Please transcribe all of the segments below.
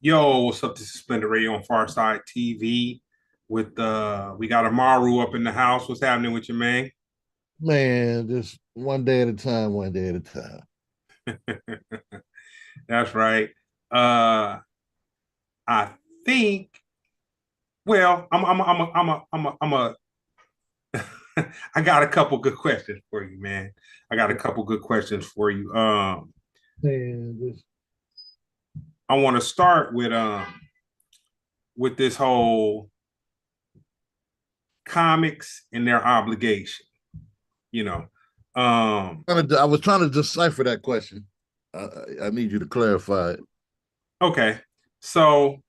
Yo, what's up? This is Splendid Radio on Farside TV. With we got Amaru up in the house. What's happening with you, man? Man, just one day at a time, one day at a time. That's right. Uh, I think. Well, I got a couple good questions for you, man. I got a couple good questions for you. Man, just I want to start with this whole comics and their obligation. You know, um, I was trying to decipher that question. I need you to clarify it. okay. So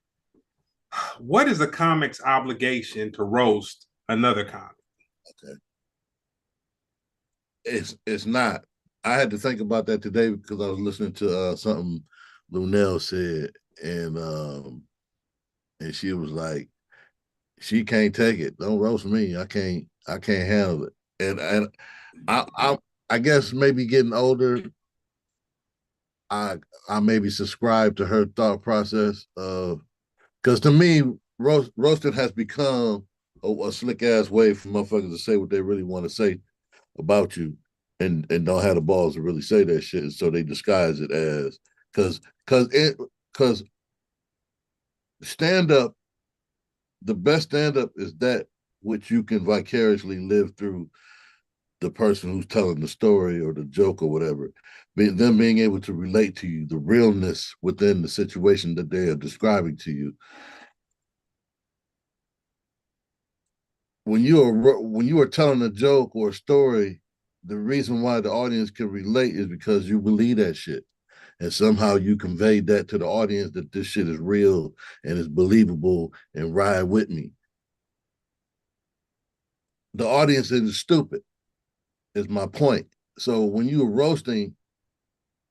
what is a comic's obligation to roast another comic? Okay. It's not. I had to think about that today because I was listening to something Lunel said, and she was like, she can't take it. Don't roast me. I can't handle it. And I guess maybe getting older, I I maybe subscribe to her thought process of because to me, roasting has become a slick ass way for motherfuckers to say what they really want to say about you, and don't have the balls to really say that shit. So they disguise it as because stand up, the best stand up is that which you can vicariously live through the person who's telling the story or the joke or whatever, them being able to relate to you, the realness within the situation that they are describing to you. When you are telling a joke or a story, the reason why the audience can relate is because you believe that shit, and somehow you conveyed that to the audience that this shit is real and is believable and ride with me. The audience isn't stupid, is my point. So when you're roasting,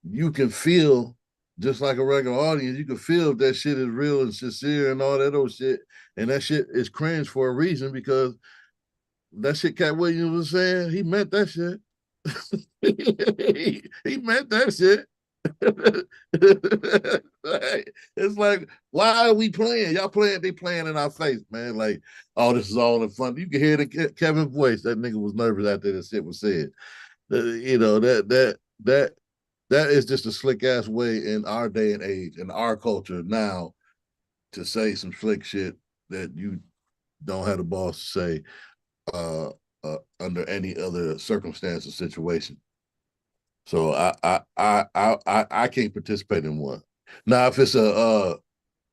you can feel just like a regular audience, you can feel if that shit is real and sincere and all that old shit. And that shit is cringe for a reason because that shit Cat Williams was saying, he meant that shit. he meant that shit. It's like, why are we playing? Y'all playing, they playing in our face, man. Like, oh, this is all in fun. You can hear the Kevin voice. That nigga was nervous after that shit was said. You know, that is just a slick ass way in our day and age, in our culture now, to say some slick shit that you don't have the balls to say uh, under any other circumstance or situation. So I can't participate in one. Now, if it's a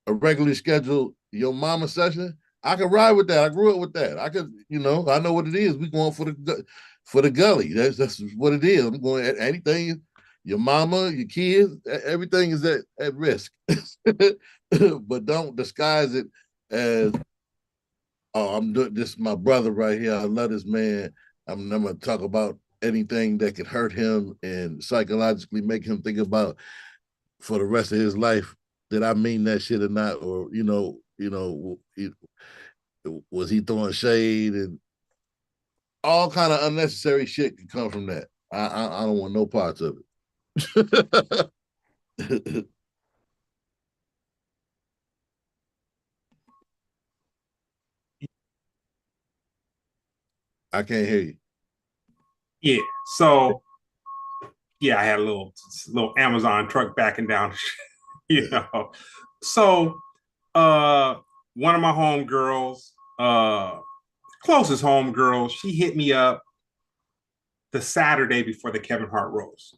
regularly scheduled your mama session, I can ride with that. I grew up with that. I could, I know what it is. We going for the gully. That's what it is. I'm going at anything. Your mama, your kids, everything is at risk. But don't disguise it as, oh, I'm doing this. Is my brother right here. I love this man. I'm gonna talk about anything that could hurt him and psychologically make him think about for the rest of his life, did I mean that shit or not? Or was he throwing shade and all kind of unnecessary shit can come from that. I don't want no parts of it. I can't hear you. Yeah. So yeah, I had a little Amazon truck backing down, you know. So uh one of my homegirls, closest homegirls, she hit me up the Saturday before the Kevin Hart roast.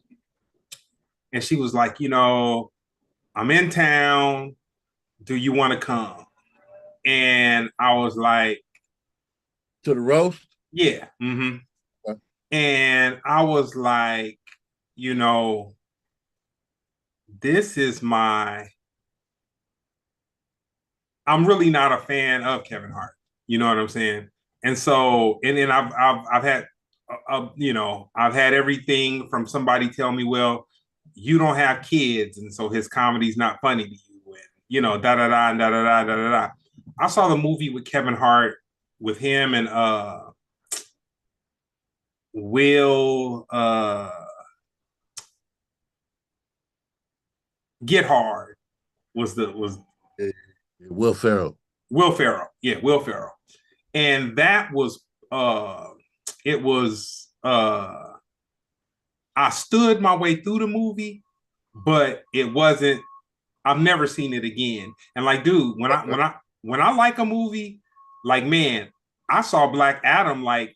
And she was like, I'm in town. Do you want to come? And I was like, To the roast. yeah. And I was like, you know, this is my I'm really not a fan of Kevin Hart. You know what I'm saying? And so, and then I've had, I've had everything from somebody tell me, well, you don't have kids, and so his comedy's not funny to you, and da da da da da da da da. I saw the movie with Kevin Hart with him and Will Get Hard was Yeah, yeah, Will Ferrell. Will Ferrell. Yeah, Will Ferrell. And that was it was I stood my way through the movie, but it wasn't I've never seen it again. And like, dude, when I like a movie, like man, I saw Black Adam like,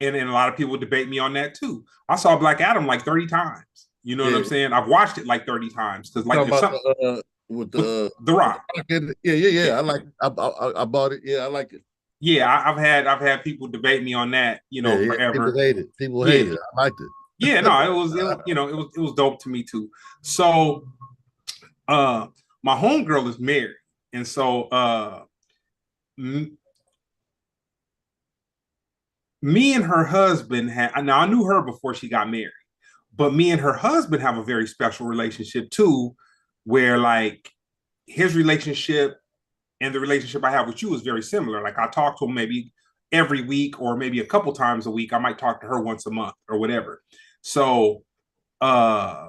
and a lot of people debate me on that too. I saw Black Adam like 30 times. You know what I'm Yeah, saying? I've watched it like 30 times because like talking if about some with The with the Rock, rock in it. Yeah, yeah, yeah, yeah. I like. I bought it. Yeah, I like it. yeah, I've had people debate me on that, you Yeah, know, yeah. People forever. hate it. People hate Yeah, it. I liked it. yeah, no, you know it was dope to me too. So uh my homegirl is married, and so m- me and her husband had now I knew her before she got married, but me and her husband have a very special relationship too, where like his relationship and the relationship I have with you is very similar. Like I talk to him maybe every week or maybe a couple times a week. I might talk to her once a month or whatever. So uh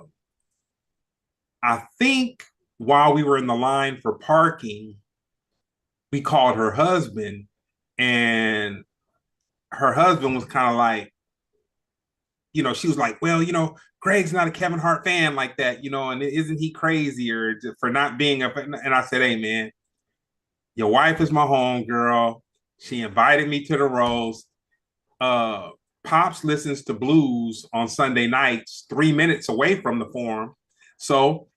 I think while we were in the line for parking, we called her husband, and her husband was kind of like, you know, she was like, well, you know, Greg's not a Kevin Hart fan like that, you know, and isn't he crazy or for not being a, and I said, hey, man, your wife is my home girl. She invited me to the roast. Uh, Pops listens to blues on Sunday nights, 3 minutes away from the forum. So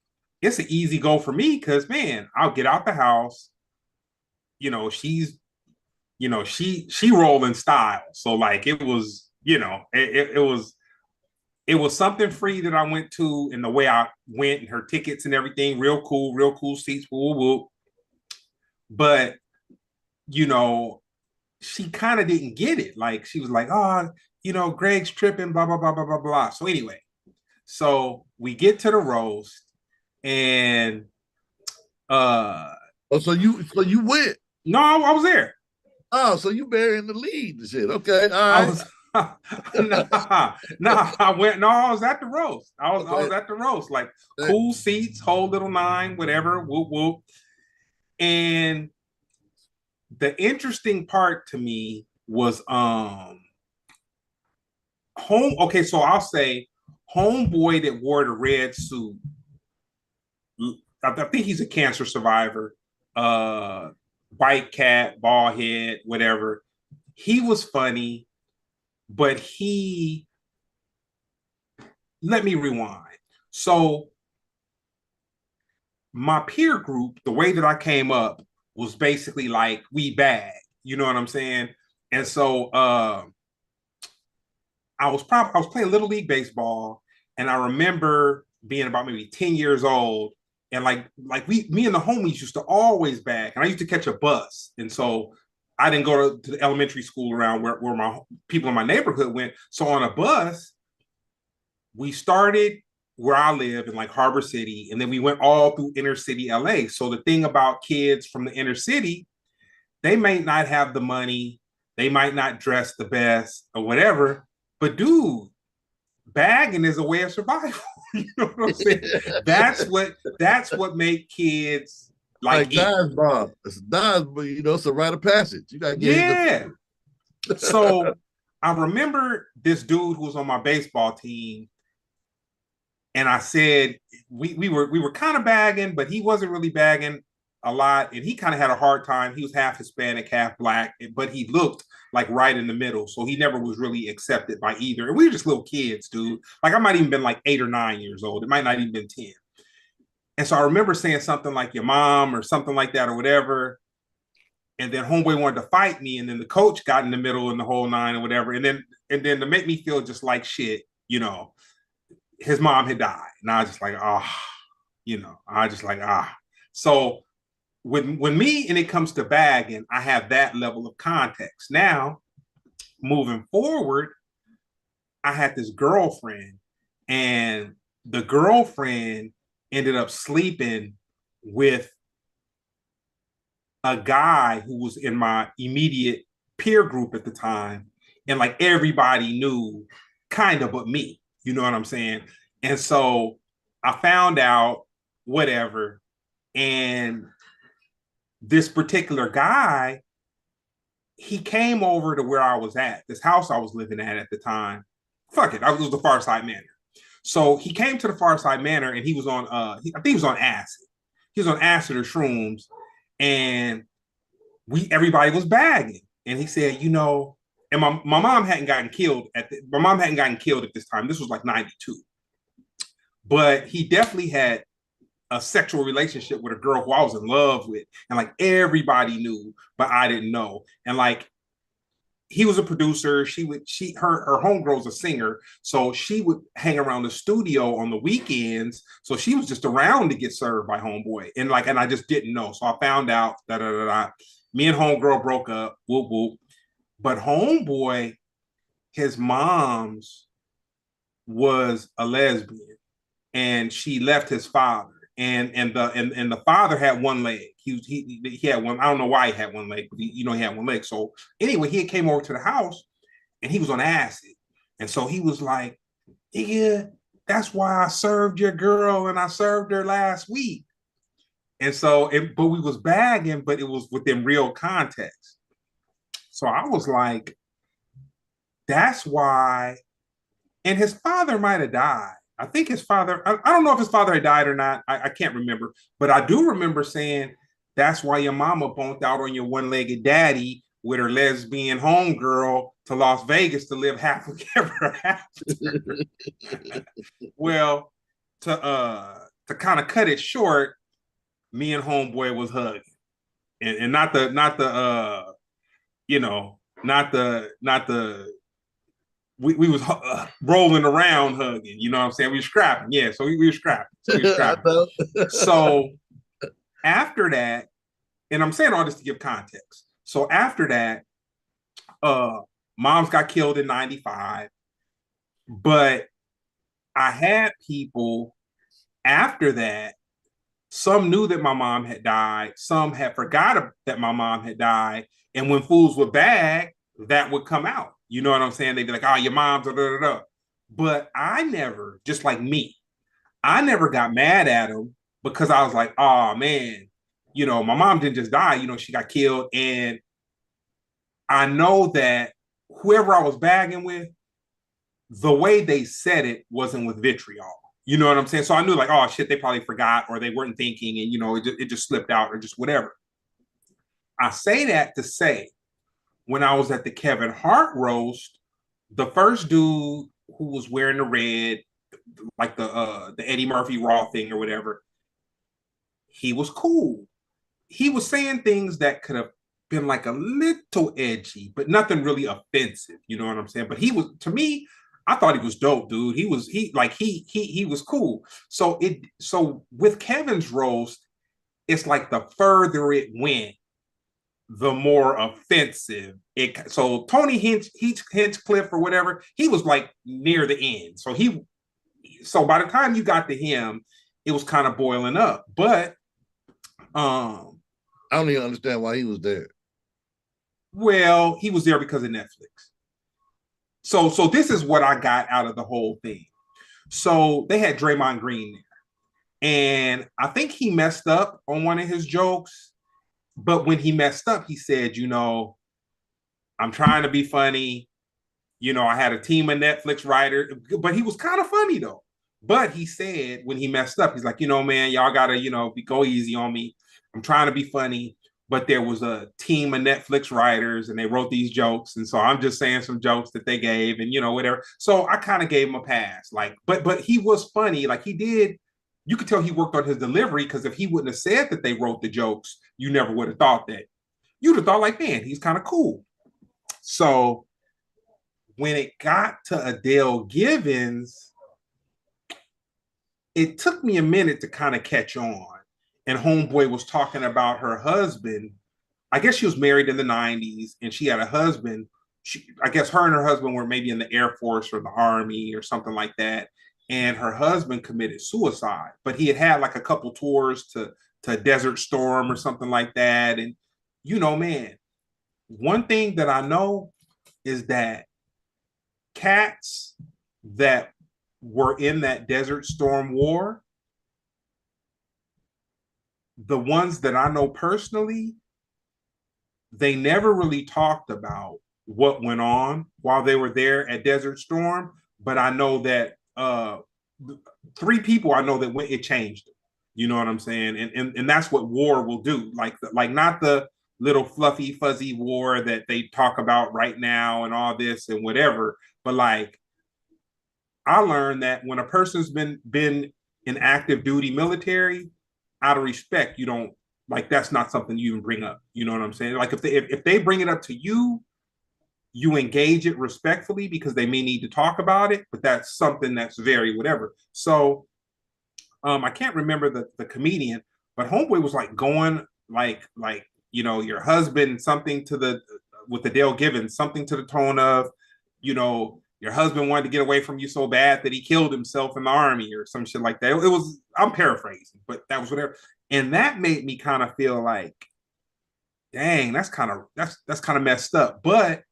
it's an easy go for me because, man, I'll get out the house. You know, she rolling style. So like it was, you know, it was something free that I went to and the way I went and her tickets and everything, real cool seats, woo woo. But you know, she kind of didn't get it. Like she was like, oh, you know, Greg's tripping, blah, blah, blah, blah, blah, blah. So anyway, so we get to the roast and Oh, so you went. no, I was there. Oh, so you burying the lead and shit. Okay, I all was I went no, I was at the roast. I right. was at the roast, like Okay. cool seats, whole little nine, whatever, whoop whoop. And the interesting part to me was home. Okay, so I'll say homeboy that wore the red suit. I think he's a cancer survivor. White cat, bald head, whatever. He was funny, but he let me rewind. So my peer group, the way that I came up was basically like we bad. You know what I'm saying? And so I was playing little league baseball, and I remember being about maybe 10 years old, and like we me and the homies used to always bag, and I used to catch a bus, and so I didn't go to the elementary school around where my people in my neighborhood went. So on a bus, we started where I live in like Harbor City, and then we went all through inner city LA. So the thing about kids from the inner city, they may not have the money, they might not dress the best or whatever, but dude, bagging is a way of survival. You know what I'm saying? That's what make kids like Like eat. dive bar. It's a dive, but it's a rite of passage. You gotta get hit in Yeah. So I remember this dude who was on my baseball team, and I said we were kind of bagging, but he wasn't really bagging a lot, and he kind of had a hard time. He was half Hispanic, half black, but he looked like right in the middle, so he never was really accepted by either. And we were just little kids, dude. Like I might even been like 8 or 9 years old. It might not even been 10. And so I remember saying something like your mom or something like that or whatever. And then homeboy wanted to fight me, and then the coach got in the middle in the whole nine or whatever. And then to make me feel just like shit, you know, his mom had died. And I was just like, ah, oh, you know, I just like, ah. So when me and it comes to bagging, I have that level of context. Now, moving forward, I had this girlfriend, and the girlfriend ended up sleeping with a guy who was in my immediate peer group at the time. And like everybody knew kind of but me. You know what I'm saying? And so I found out whatever. And this particular guy, he came over to where I was at, this house I was living at the time. Fuck it, I was the Far Side Manor. So he came to the Far Side Manor and he was on I think he was on acid. He was on acid or shrooms, and everybody was bagging. And he said, you know, and my mom hadn't gotten killed my mom hadn't gotten killed at this time. This was like 92. But he definitely had a sexual relationship with a girl who I was in love with. And like everybody knew, but I didn't know. And like he was a producer. Her homegirl's a singer, so she would hang around the studio on the weekends. So she was just around to get served by homeboy, and I just didn't know. So I found out that me and homegirl broke up. Whoop whoop. But homeboy, his mom's was a lesbian, and she left his father. And the father had one leg. He had one. I don't know why he had one leg, but he had one leg. So anyway, he came over to the house and he was on acid, and so he was like, "Yeah, that's why I served your girl and I served her last week." And so, but we was bagging, but it was within real context. So I was like, "That's why." And his father might have died. I think his father, I don't know if his father had died or not. I can't remember. But I do remember saying, that's why your mama bonked out on your one-legged daddy with her lesbian homegirl to Las Vegas to live happily ever after. Well, to kind of cut it short, me and homeboy was hugging. And you know, not the we was rolling around hugging, you know what I'm saying? We were scrapping, yeah. So we were scrapping. So after that, and I'm saying all this to give context. So after that, moms got killed in 95, but I had people after that. Some knew that my mom had died. Some had forgot that my mom had died. And when fools would bag, that would come out. You know what I'm saying? They'd be like, "Oh, your mom's da da da." But I never, just like me, I never got mad at him because I was like, "Oh man, my mom didn't just die. She got killed." And I know that whoever I was bagging with, the way they said it wasn't with vitriol. You know what I'm saying? So I knew like, oh shit, they probably forgot or they weren't thinking, and it just slipped out or just whatever. I say that to say, when I was at the Kevin Hart roast, the first dude who was wearing the red, like the Eddie Murphy Raw thing or whatever, he was cool. He was saying things that could have been like a little edgy, but nothing really offensive. You know what I'm saying? But he was, to me, I thought he was dope, dude. He was cool. So with Kevin's roast, it's like the further it went, the more offensive it. So Tony Hinchcliffe or whatever, he was like near the end. So by the time you got to him, it was kind of boiling up. But I don't even understand why he was there. well, he was there because of Netflix. So this is what I got out of the whole thing. So they had Draymond Green there. And I think he messed up on one of his jokes. But when he messed up, he said, I'm trying to be funny. I had a team of Netflix writers, but he was kind of funny though. But he said when he messed up, he's like, man, y'all gotta, go easy on me. I'm trying to be funny, but there was a team of Netflix writers and they wrote these jokes. And so I'm just saying some jokes that they gave and, whatever. So I kind of gave him a pass. Like, but he was funny. Like he did, you could tell he worked on his delivery because if he wouldn't have said that they wrote the jokes, you never would have thought that. You'd have thought like, man, he's kind of cool. So when it got to Adele Givens, it took me a minute to kind of catch on. And Homeboy was talking about her husband. I guess she was married in the 90s and she had a husband. I guess her and her husband were maybe in the Air Force or the Army or something like that. And her husband committed suicide, but he had like a couple tours to Desert Storm or something like that. And, man, one thing that I know is that cats that were in that Desert Storm war, the ones that I know personally, they never really talked about what went on while they were there at Desert Storm. But I know that three people I know that when it changed. You know what I'm saying? And that's what war will do. Like not the little fluffy fuzzy war that they talk about right now and all this and whatever, but like I learned that when a person's been in active duty military, out of respect, you don't like that's not something you even bring up. You know what I'm saying? Like if they bring it up to you, you engage it respectfully because they may need to talk about it, but that's something that's very whatever. So I can't remember the comedian, but Homeboy was like going like your husband something to the with the Dale Givens something to the tone of your husband wanted to get away from you so bad that he killed himself in the army or some shit like that. It was I'm paraphrasing, but that was whatever, and that made me kind of feel like, dang, that's kind of messed up. But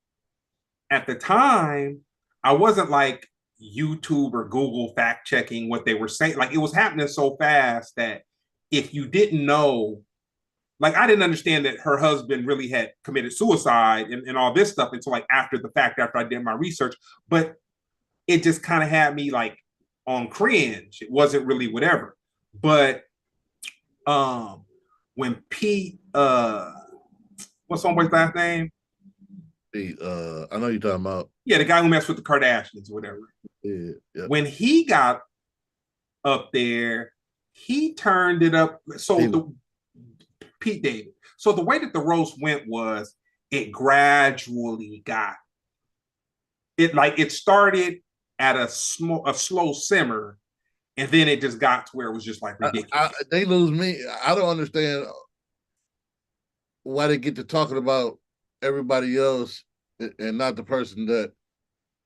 at the time, I wasn't like YouTube or Google fact checking what they were saying. Like it was happening so fast that if you didn't know, like I didn't understand that her husband really had committed suicide and all this stuff until like after the fact, after I did my research. But it just kind of had me like on cringe. It wasn't really whatever. But um when Pete what's homeboy's last name? I know you're talking about. Yeah, the guy who messed with the Kardashians or whatever. Yeah, yeah. When he got up there, he turned it up. So David. the Pete David. So the way that the roast went was it gradually got it like it started at a slow simmer, and then it just got to where it was just like ridiculous. They lose me. I don't understand why they get to talking about everybody else and not the person that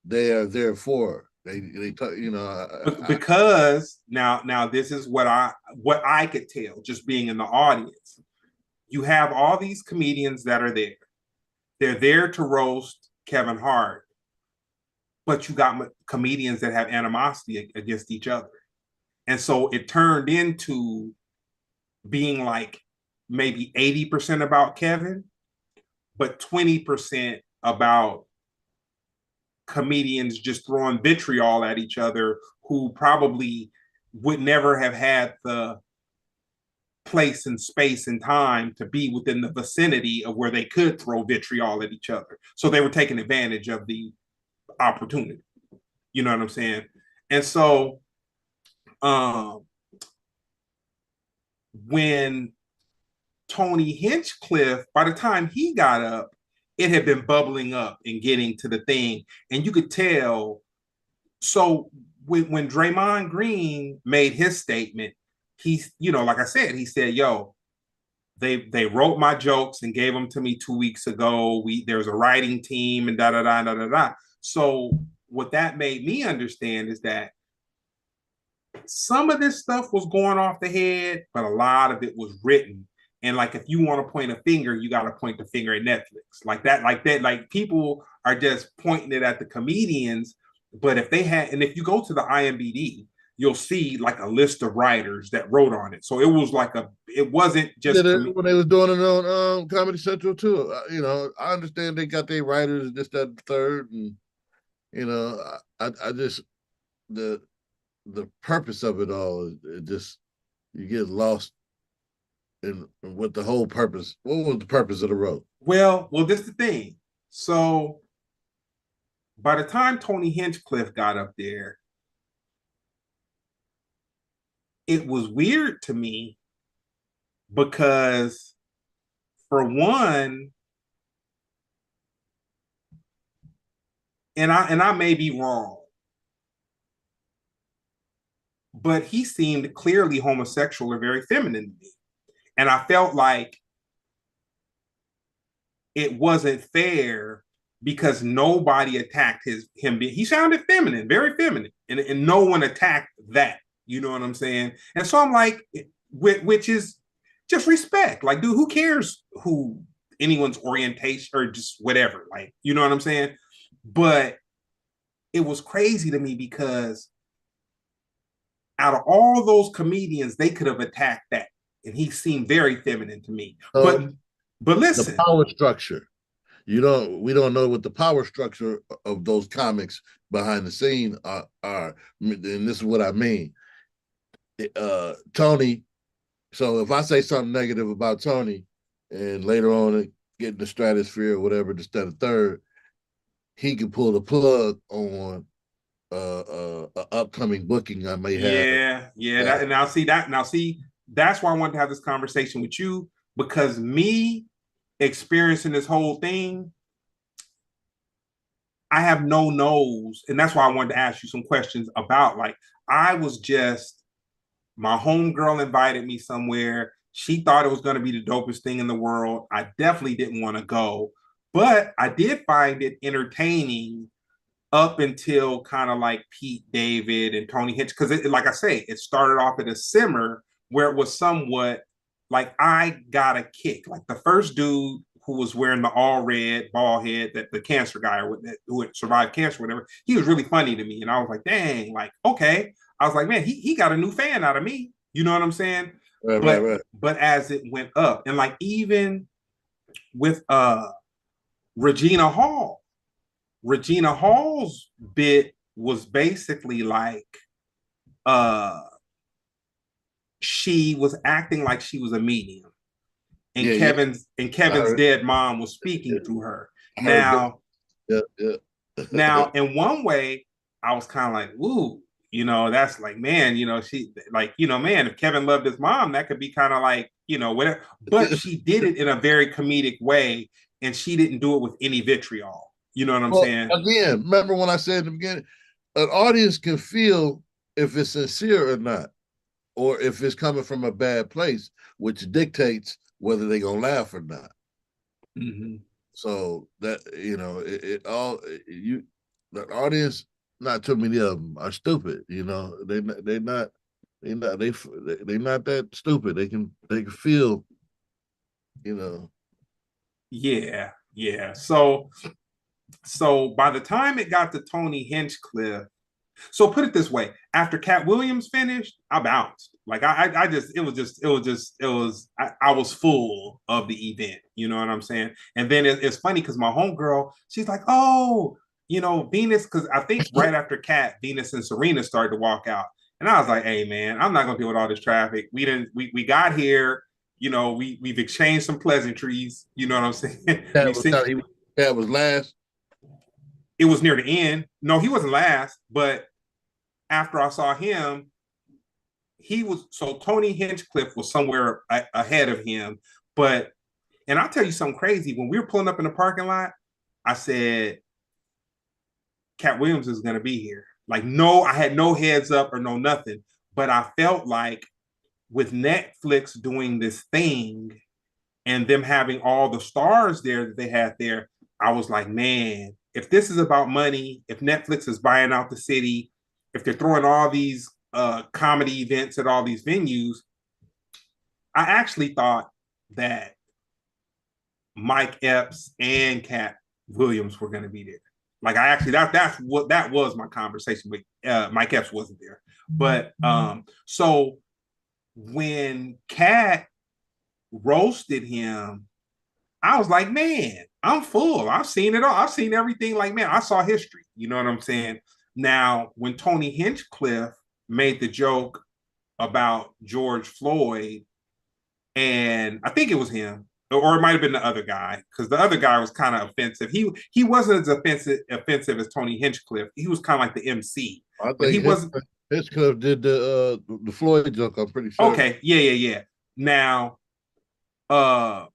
they are there for. They talk, Because now this is what I could tell just being in the audience. You have all these comedians that are there. They're there to roast Kevin Hart, but you got comedians that have animosity against each other. And so it turned into being like maybe 80% about Kevin, but 20% about comedians just throwing vitriol at each other who probably would never have had the place and space and time to be within the vicinity of where they could throw vitriol at each other. So they were taking advantage of the opportunity. You know what I'm saying? And so um, when Tony Hinchcliffe, by the time he got up, it had been bubbling up and getting to the thing. And you could tell. So when Draymond Green made his statement, like I said, he said, yo, they wrote my jokes and gave them to me 2 weeks ago. There's a writing team and da da da da da da. So what that made me understand is that some of this stuff was going off the head, but a lot of it was written. And like if you want to point a finger, you got to point the finger at Netflix. Like people are just pointing it at the comedians. But if you go to the IMDb, you'll see like a list of writers that wrote on it. So it wasn't Did just it when they was doing it on Comedy Central too. I understand they got their writers, this, that, and third, and I just the purpose of it all is it just you get lost in what the whole purpose. What was the purpose of the road? well, this is the thing. So by the time Tony Hinchcliffe got up there, it was weird to me because for one, and I may be wrong, but he seemed clearly homosexual or very feminine to me. And I felt like it wasn't fair because nobody attacked him. He sounded feminine, very feminine, and no one attacked that. You know what I'm saying? And so I'm like, which is just respect. Like, dude, who cares who anyone's orientation or just whatever? Like, you know what I'm saying? But it was crazy to me because out of all those comedians, they could have attacked that. and he seemed very feminine to me. So But the listen, power structure. We don't know what the power structure of those comics behind the scene are. And this is what I mean. Tony. So if I say something negative about Tony, and later on get in the stratosphere or whatever, instead of third, he can pull the plug on a upcoming booking I may have. yeah. That, and now see that's why I wanted to have this conversation with you because me experiencing this whole thing, I have no nose, and that's why I wanted to ask you some questions about like I was just my homegirl invited me somewhere. She thought it was going to be the dopest thing in the world. I definitely didn't want to go, but I did find it entertaining up until kind of like Pete David and Tony Hitch. Because, like I say, it started off at a simmer where it was somewhat like I got a kick. Like the first dude who was wearing the all red ball head, that the cancer guy who had survived cancer, whatever, he was really funny to me. And I was like, dang, like, okay. I was like, man, he got a new fan out of me. You know what I'm saying? But as it went up, and like even with Regina Hall, Regina Hall's bit was basically like uh she was acting like she was a medium and Yeah, Kevin's dead mom was speaking through her. I heard that. Now Yeah. now in one way I was kind of like, ooh, that's like, man, she like, man, if Kevin loved his mom, that could be kind of like, whatever. But she did it in a very comedic way and she didn't do it with any vitriol. You know what I'm Well, saying? again, remember when I said in the beginning, an audience can feel if it's sincere or not, or if it's coming from a bad place, which dictates whether they're gonna laugh or not. Mm-hmm. So that it all you the audience, not too many of them are stupid. They not that stupid. They can feel. You know. Yeah. So by the time it got to Tony Hinchcliffe, so put it this way: after Cat Williams finished, I bounced. Like I just, I was full of the event. You know what I'm saying? And then it's funny because my homegirl, she's like, oh, Venus, because I think right after Cat, Venus and Serena started to walk out, and I was like, hey man, I'm not gonna deal with all this traffic. We got here. We've exchanged some pleasantries. You know what I'm saying? Cat We've was seen Cat was last. it was near the end. No, he wasn't last, but after I saw him, he was so Tony Hinchcliffe was somewhere ahead of him. But and I'll tell you something crazy. When we were pulling up in the parking lot, I said, Cat Williams is gonna be here. Like, no, I had no heads up or no nothing. But I felt like with Netflix doing this thing and them having all the stars there that they had there, I was like, man, if this is about money, if Netflix is buying out the city, if they're throwing all these comedy events at all these venues, I actually thought that Mike Epps and Cat Williams were going to be there. Like I actually that was my conversation with Mike Epps wasn't there, but so when Cat roasted him, I was like, man, I'm full. I've seen it all. I've seen everything. Like, man, I saw history. You know what I'm saying? Now, when Tony Hinchcliffe made the joke about George Floyd, and I think it was him, or it might have been the other guy, because the other guy was kind of offensive. He wasn't as offensive as Tony Hinchcliffe. He was kind of like the MC, I but he think wasn't. Hitchcock did the Floyd joke. I'm pretty sure. Okay, yeah. Now, uh,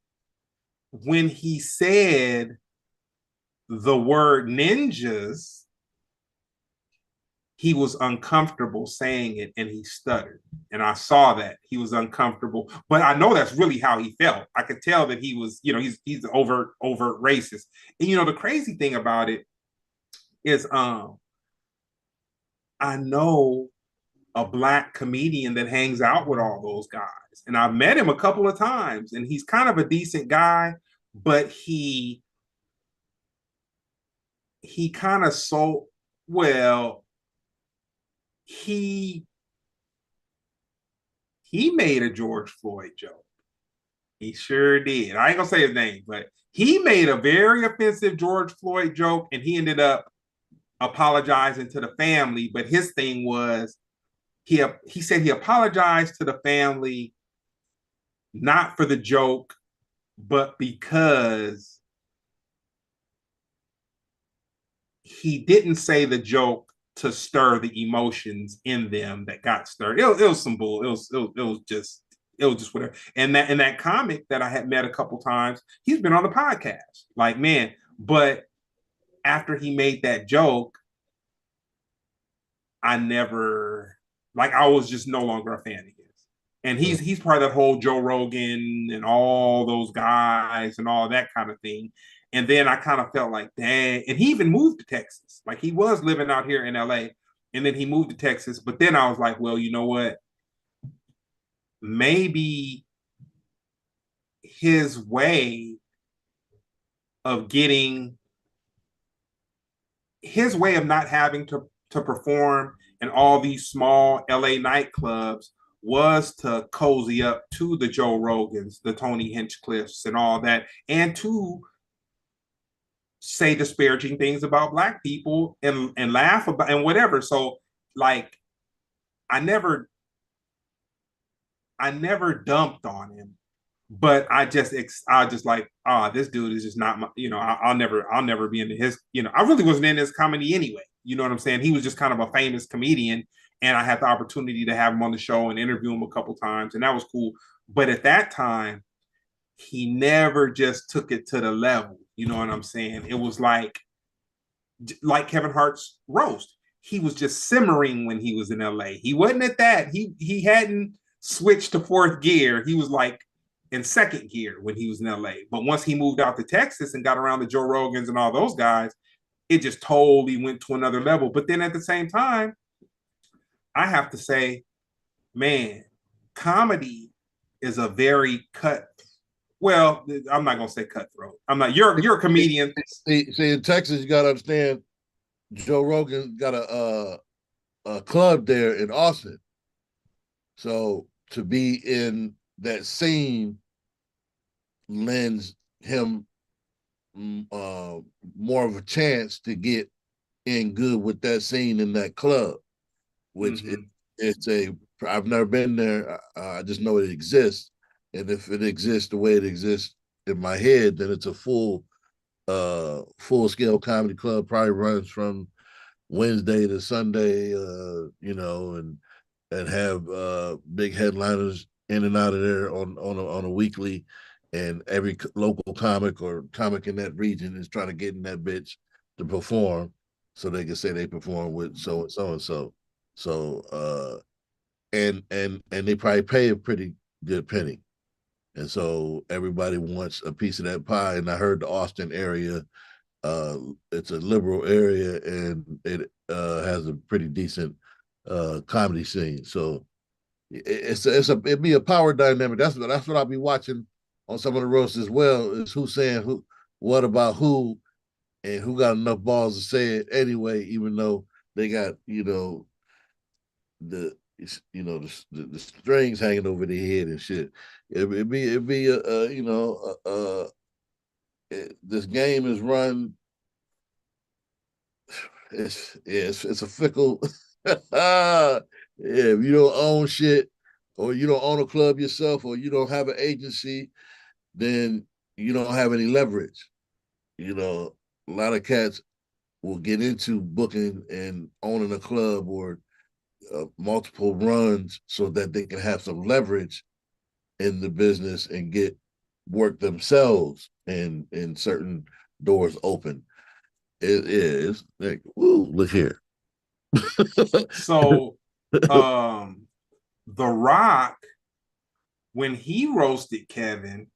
when he said the word ninjas, he was uncomfortable saying it and he stuttered. And I saw that he was uncomfortable, but I know that's really how he felt. I could tell that he was, he's overt racist. And the crazy thing about it is I know a black comedian that hangs out with all those guys. And I've met him a couple of times and he's kind of a decent guy, but he kind of so well he he made a George Floyd joke. He sure did. I ain't gonna say his name, but he made a very offensive George Floyd joke, and he ended up apologizing to the family. But his thing was he said he apologized to the family not for the joke, but because he didn't say the joke to stir the emotions in them that got stirred. It was some bull. It was just whatever. And that comic that I had met a couple times, he's been on the podcast. Like, man, but after he made that joke, I never like I was just no longer a fan of his. And he's part of that whole Joe Rogan and all those guys and all that kind of thing. And then I kind of felt like, dang. And he even moved to Texas. Like he was living out here in LA. And then he moved to Texas. But then I was like, well, you know what? Maybe his way of getting his way of not having to perform in all these small LA nightclubs was to cozy up to the Joe Rogans, the Tony Hinchcliffes, and all that, and to say disparaging things about Black people and laugh about and whatever. So, like, I never dumped on him, but I just like, this dude is just not my, I'll never be into his, I really wasn't in his comedy anyway. You know what I'm saying? He was just kind of a famous comedian, and I had the opportunity to have him on the show and interview him a couple times, and that was cool. But at that time, he never just took it to the level. You know what I'm saying? It was like Kevin Hart's roast. He was just simmering when he was in LA. He wasn't at that. He hadn't switched to fourth gear. He was like in second gear when he was in LA. But once he moved out to Texas and got around the Joe Rogans and all those guys, it just totally went to another level. But then at the same time, I have to say, man, comedy is a very cut. Well, I'm not gonna say cutthroat. I'm not. You're a comedian. See, in Texas, you gotta understand. Joe Rogan got a club there in Austin, so to be in that scene lends him more of a chance to get in good with that scene in that club, which it's a. I've never been there. I just know it exists, and if it exists the way it exists in my head, then it's a full scale comedy club. Probably runs from Wednesday to Sunday, and have big headliners in and out of there on a weekly, and every local comic or comic in that region is trying to get in that bitch to perform, so they can say they perform with so and so and so. So and they probably pay a pretty good penny, and so everybody wants a piece of that pie. And I heard the Austin area, it's a liberal area, and it has a pretty decent comedy scene. So it'd be a power dynamic. That's what I'll be watching on some of the roasts as well. Is who saying who, what about who, and who got enough balls to say it anyway, even though they got the the strings hanging over their head and shit. It'd be this game is run. It's a fickle. Yeah, if you don't own shit, or you don't own a club yourself, or you don't have an agency, then you don't have any leverage. A lot of cats will get into booking and owning a club or multiple runs so that they can have some leverage in the business and get work themselves and certain doors open. It is like, woo, look here. So, The Rock, when he roasted Kevin,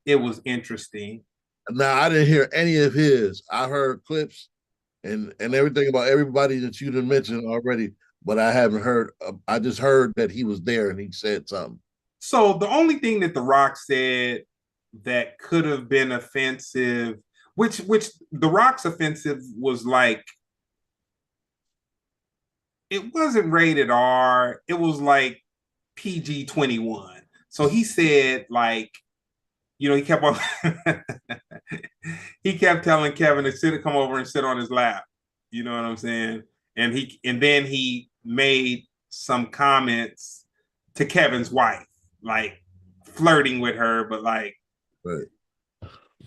it was interesting. Now, I didn't hear any of his. I heard clips and everything about everybody that you done mentioned already, but I haven't heard. I just heard that he was there and he said something. So the only thing that The Rock said that could have been offensive, which The Rock's offensive was like, it wasn't rated R. It was like PG-21. So he said, like, he kept on he kept telling Kevin to come over and sit on his lap. You know what I'm saying? And then he made some comments to Kevin's wife, like flirting with her, but Right.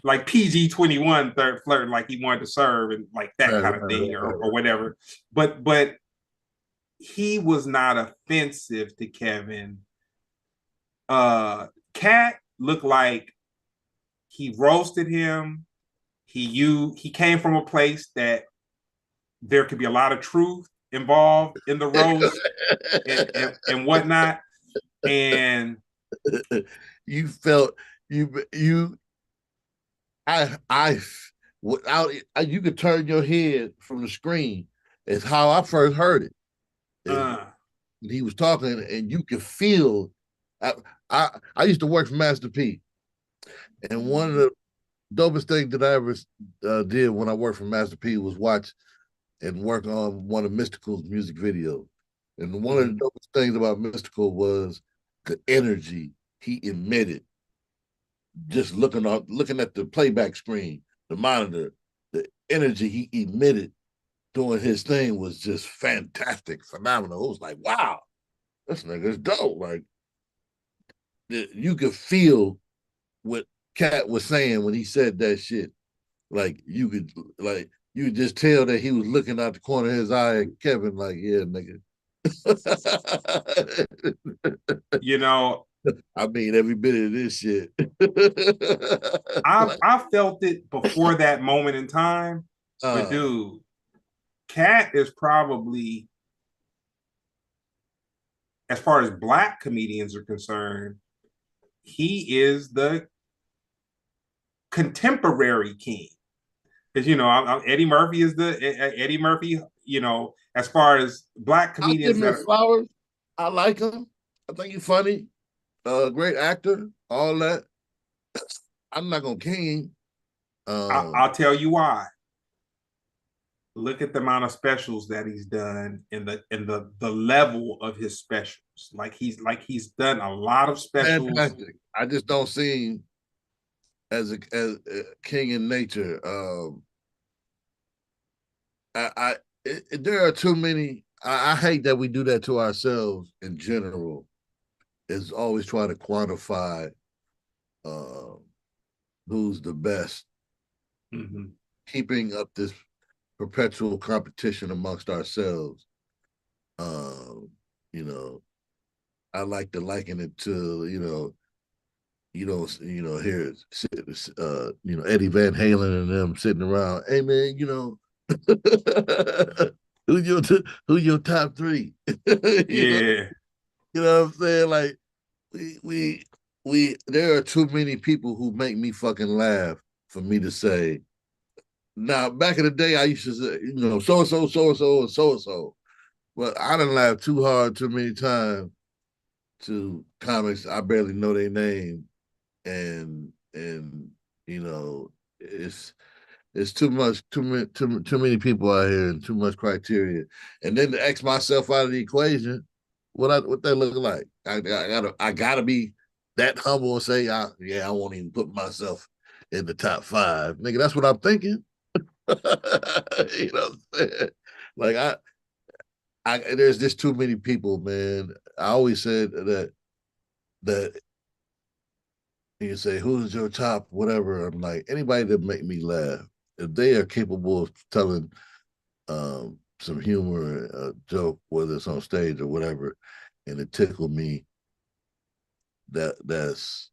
like PG-21 third flirt, like he wanted to serve and like that Right, kind right, of thing, or right, whatever. But he was not offensive to Kevin. Cat looked like he roasted him. He came from a place that there could be a lot of truth involved in the roast and whatnot. And you felt you I without you could turn your head from the screen. It's how I first heard it. Is uh, when he was talking, and you could feel. I I used to work for Master P, and one of the dopest things that I ever did when I worked for Master P was watch and work on one of Mystical's music videos. And one of the dopest things about Mystical was the energy he emitted just looking at the playback screen, the monitor, the energy he emitted doing his thing was just fantastic, phenomenal. It was like, wow, this nigga's dope. Like you could feel what Cat was saying when he said that shit. Like you could just tell that he was looking out the corner of his eye at Kevin, like, yeah, nigga. you know, I mean every bit of this shit. I Like, I felt it before that moment in time, but uh, dude, Cat is probably, as far as black comedians are concerned, he is the contemporary king. Because Eddie Murphy is the Eddie Murphy. As far as black I'll give comedians him that his are, flowers. I like him. I think he's funny. Great actor. All that. I'm not gonna king. I'll tell you why. Look at the amount of specials that he's done in the level of his specials. Like he's done a lot of specials. Fantastic. I just don't see him as a king in nature. There are too many. I hate that we do that to ourselves in general. Is always trying to quantify uh, who's the best, Mm-hmm. keeping up this perpetual competition amongst ourselves. Um, you know, I like to liken it to here Eddie Van Halen and them sitting around. Hey man, who's your who's your top three? you know, Yeah, you know what I'm saying? Like we we there are too many people who make me fucking laugh for me to say. Now, back in the day, I used to say, so and so, so and so, and so and so. But I didn't laugh too hard too many times to comics I barely know their name, and you know it's it's too much, too many people out here, and too much criteria. And then to X myself out of the equation, what that look like? I gotta be that humble and say, yeah, I won't even put myself in the top five, nigga. That's what I'm thinking. You know what I'm saying? Like there's just too many people, man. I always said that you say, who's your top, whatever. I'm like, anybody that make me laugh. If they are capable of telling some humor, a joke, whether it's on stage or whatever, and it tickled me, that's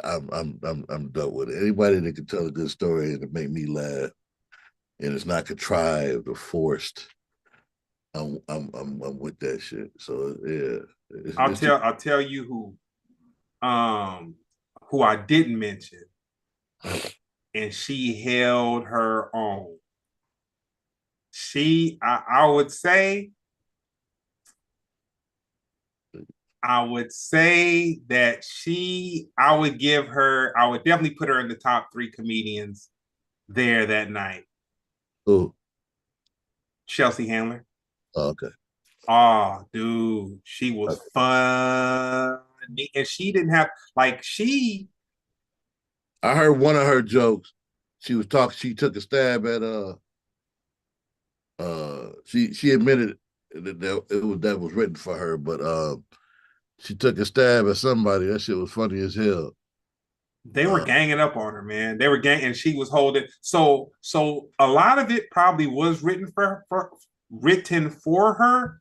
I'm done with it. Anybody that can tell a good story and make me laugh, and it's not contrived or forced, I'm with that shit. So yeah, it's too. I'll tell you who I didn't mention, and she held her own. I would say, that I would definitely put her in the top three comedians there that night. Oh, Chelsea Handler. okay. Oh, dude, she was funny, and she didn't have like she. I heard one of her jokes. She was talking. She took a stab at she admitted that was written for her, but she took a stab at somebody. That shit was funny as hell. They were ganging up on her, man. They were gang, and she was holding. So a lot of it probably was written for her,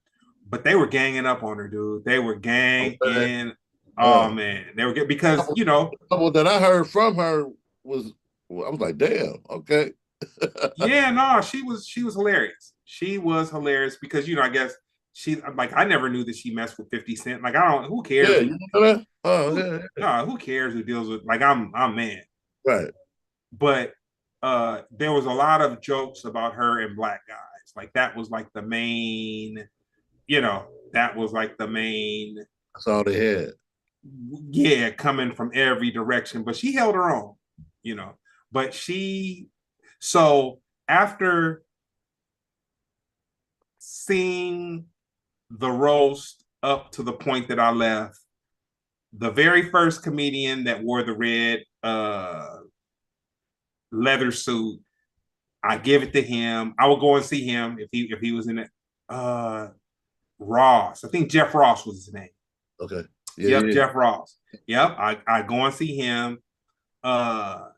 but they were ganging up on her, dude. They were Okay. ganging. Oh Uh, man, they were good because couple that I heard from her was, well, I was like, damn, okay. yeah, no, she was hilarious. She was hilarious because I guess she like I never knew that she messed with 50 Cent. Like I don't who Yeah, cares you know that? Oh, who yeah, yeah. no, who cares who deals with like I'm man. Right. But there was a lot of jokes about her and black guys. Like that was like the main, that was like the main, That's all they had. yeah, coming from every direction. But she held her own, you know. But so after seeing the roast up to the point that I left, the very first comedian that wore the red leather suit, I give it to him. I would go and see him if he was in it. Uh, Ross, I think Jeff Ross was his name. Okay. Yeah, Yep, yeah. Jeff Ross. Yep, I go and see him. Uh,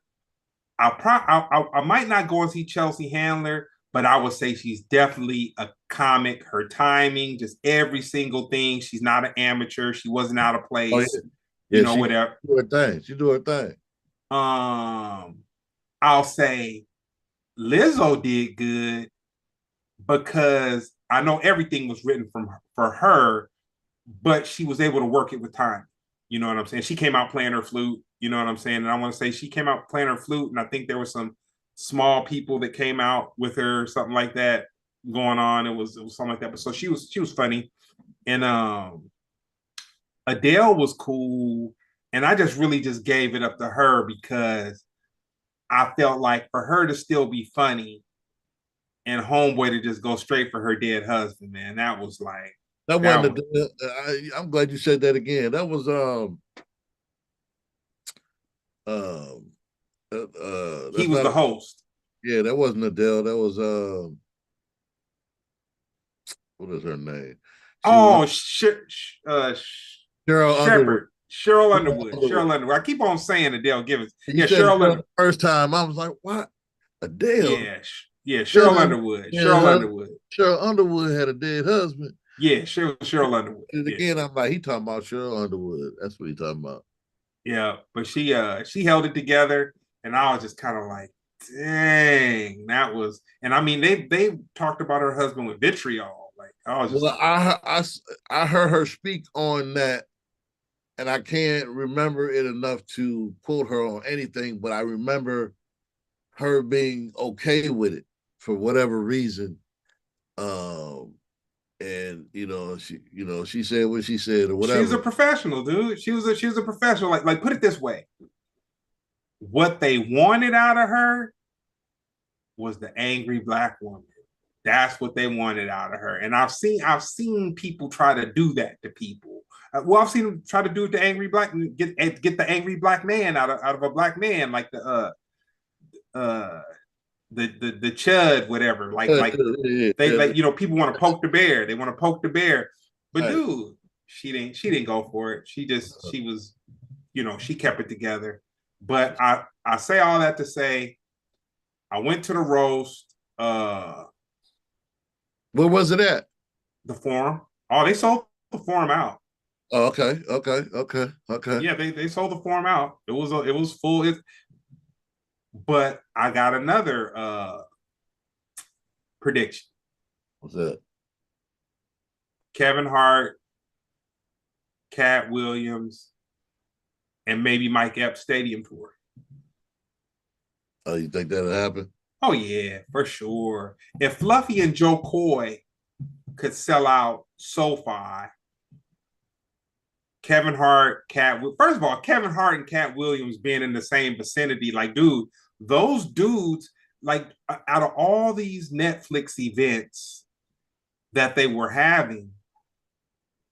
I might not go and see Chelsea Handler, but I would say she's definitely a comic. Her timing, just every single thing. She's not an amateur. She wasn't out of Oh, yeah. place. Yeah, she Whatever. do her thing. She do her thing. Um, I'll say Lizzo did good because I know everything was written for her, but she was able to work it with time. You know what I'm saying? She came out playing her flute. You know what I'm saying? And I want to say she came out playing her flute, and I think there was some small people that came out with her, something like that going on. It was something like that. But so she was funny, and Adele was cool, and I just really just gave it up to her because I felt like for her to still be funny and Homeboy to just go straight for her dead husband, man, that was like That that wasn't was I'm glad you said that again. That was um he that's was not the host. yeah, that wasn't Adele. That was what is her name? She was Oh, Cheryl Underwood. Shepherd, Cheryl Cheryl Underwood, Underwood. Cheryl Underwood. I keep on saying Adele Givens. You Yeah, said Cheryl Adele Underwood. the first time. I was like, what? Adele? Yeah, Adele Cheryl had Underwood, a dead Cheryl husband. Underwood. Cheryl Underwood had a dead husband. Yeah, Cheryl Underwood. And Yeah, again, I'm like, he talking about Cheryl Underwood. That's what he talking about. yeah. But she held it together, and I was just kind of like, dang, that was. And I mean, they talked about her husband with vitriol. Like I was just Well, like, I heard her speak on that, and I can't remember it enough to quote her on anything, but I remember her being okay with it for whatever reason. Um, and she said what she said or she was a whatever. professional, dude. She was a professional. Like put it this way, what they wanted out of her was the angry black woman. That's what they wanted out of her. And I've seen people try to do that to people. Well, I've seen them try to do it to angry black get the angry black man out of a black man, like uh the chud whatever. Like Yeah, they yeah, like people want to poke the bear. They want to poke the bear, but right. dude, she didn't go for it. She was she kept it together. But I say all that to say I went to the roast. Where was it at? The forum. Oh, they sold the forum out. Oh, okay, okay, okay, okay. Yeah, they sold the forum out. It was full. But I got another prediction. What's that? Kevin Hart, Cat Williams, and maybe Mike Epps stadium tour. Oh, you think that'll happen? Oh yeah, for sure. If Fluffy and Joe Coy could sell out SoFi, Kevin Hart, First of all, Kevin Hart and Cat Williams being in the same vicinity, like, dude, those dudes, like, out of all these Netflix events that they were having,